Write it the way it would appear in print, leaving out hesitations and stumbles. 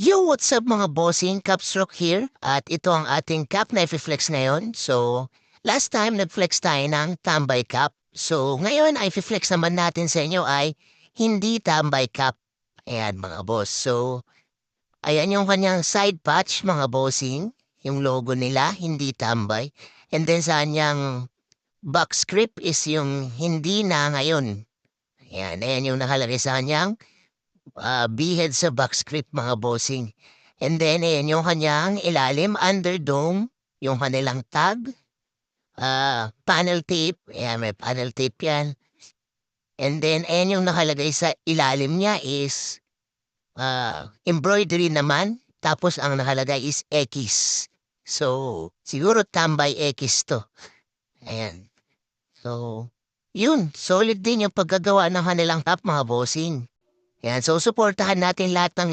Yo, what's up mga bossing? Capstroke here. At ito ang ating cap na i-flex ngayon. So, last time nag-flex tayo ng tambay cap. So, ngayon ay i-flex naman natin sa inyo ay hindi tambay cap. Ayan mga boss. So, ayan yung kanyang side patch mga bossing. Yung logo nila, hindi tambay. And then sa kanyang back script is yung hindi na ngayon. Ayan yung nakalagay sa kanyang behead sa backscript mga bossing. And then, ayan yung kanyang ilalim, underdome, yung kanilang tag, panel tape, ayan may panel tape yan. And then, ayan yung nakalagay sa ilalim niya is embroidery naman, tapos ang nakalagay is X. So, siguro tambay X to. Ayan. So, yun, solid din yung paggagawa ng kanilang top mga bossing. Yan, so suportahan natin lahat ng